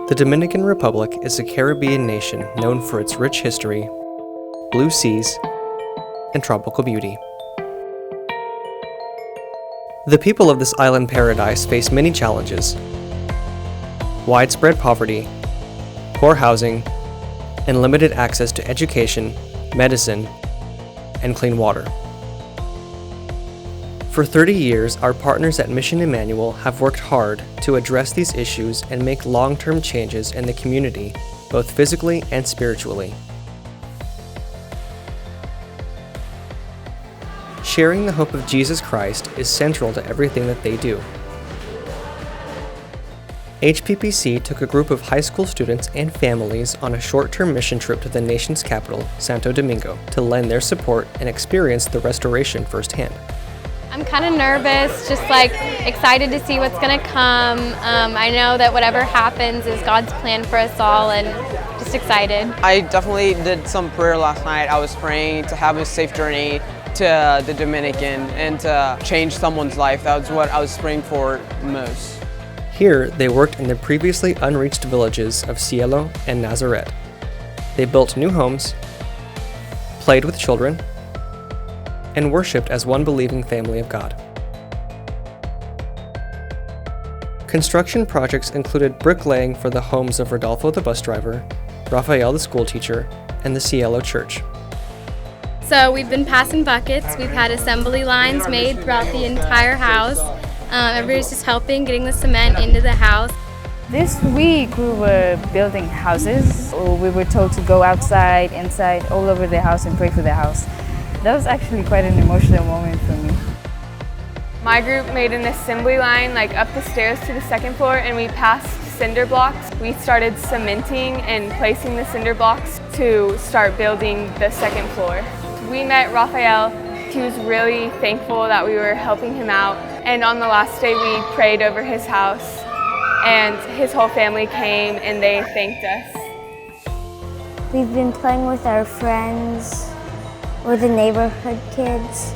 The Dominican Republic is a Caribbean nation known for its rich history, blue seas, and tropical beauty. The people of this island paradise face many challenges: widespread poverty, poor housing, and limited access to education, medicine, and clean water. For 30 years, our partners at Mission Emmanuel have worked hard to address these issues and make long-term changes in the community, both physically and spiritually. Sharing the hope of Jesus Christ is central to everything that they do. HPPC took a group of high school students and families on a short-term mission trip to the nation's capital, Santo Domingo, to lend their support and experience the restoration firsthand. I'm kind of nervous, just excited to see what's going to come. I know that whatever happens is God's plan for us all, and just excited. I definitely did some prayer last night. I was praying to have a safe journey to the Dominican and to change someone's life. That was what I was praying for most. Here, they worked in the previously unreached villages of Cielo and Nazaret. They built new homes, played with children, and worshipped as one believing family of God. Construction projects included bricklaying for the homes of Rodolfo the bus driver, Rafael the school teacher, and the Cielo church. So we've been passing buckets, we've had assembly lines made throughout the entire house. Everybody's just helping, getting the cement into the house. This week we were building houses. We were told to go outside, inside, all over the house and pray for the house. That was actually quite an emotional moment for me. My group made an assembly line up the stairs to the second floor, and we passed cinder blocks. We started cementing and placing the cinder blocks to start building the second floor. We met Rafael. He was really thankful that we were helping him out. And on the last day we prayed over his house, and his whole family came and they thanked us. We've been playing with our friends or the neighborhood kids.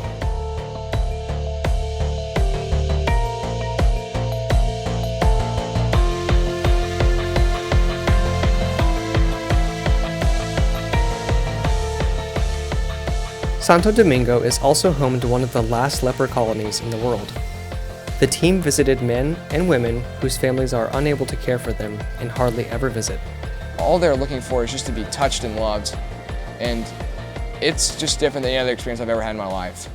Santo Domingo is also home to one of the last leper colonies in the world. The team visited men and women whose families are unable to care for them and hardly ever visit. All they're looking for is just to be touched and loved, and it's just different than any other experience I've ever had in my life.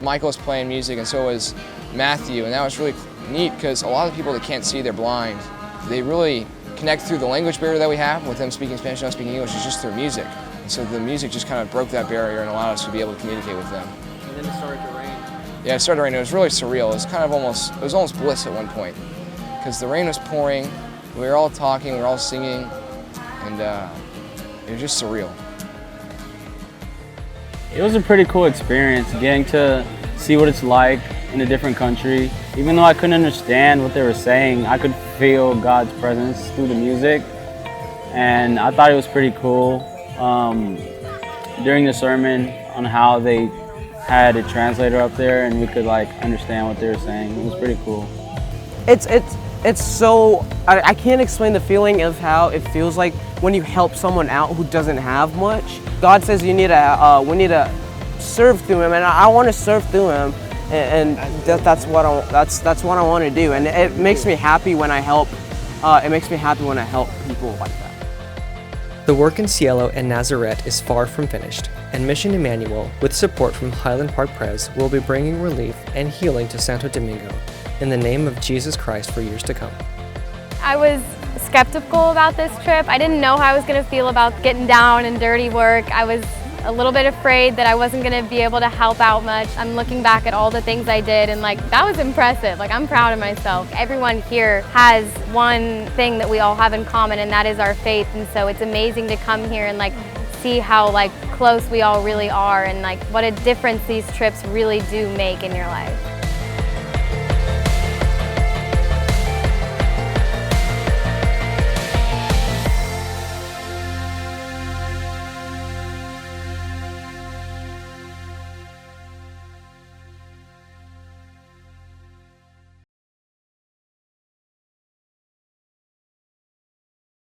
Michael was playing music and so was Matthew, and that was really neat because a lot of people that can't see, they're blind. They really connect through the language barrier that we have with them speaking Spanish and us speaking English. It's just through music. And so the music just kind of broke that barrier and allowed us to be able to communicate with them. And then it started to rain. Yeah, it started to rain. It was really surreal. It was almost bliss at one point because the rain was pouring, we were all talking, we were all singing, and it was just surreal. It was a pretty cool experience getting to see what it's like in a different country. Even though I couldn't understand what they were saying, I could feel God's presence through the music, and I thought it was pretty cool. During the sermon on how they had a translator up there and we could understand what they were saying. It was pretty cool. It's so, I can't explain the feeling of how it feels like when you help someone out who doesn't have much. God says we need to serve through Him, and I want to serve through Him, and that's what I want to do, and it makes me happy when I help. It makes me happy when I help people like that. The work in Cielo and Nazaret is far from finished, and Mission Emmanuel, with support from Highland Park Pres, will be bringing relief and healing to Santo Domingo in the name of Jesus Christ for years to come. I was skeptical about this trip. I didn't know how I was going to feel about getting down and dirty work. I was a little bit afraid that I wasn't going to be able to help out much. I'm looking back at all the things I did, and that was impressive. I'm proud of myself. Everyone here has one thing that we all have in common, and that is our faith. And so it's amazing to come here and see how close we all really are, and what a difference these trips really do make in your life.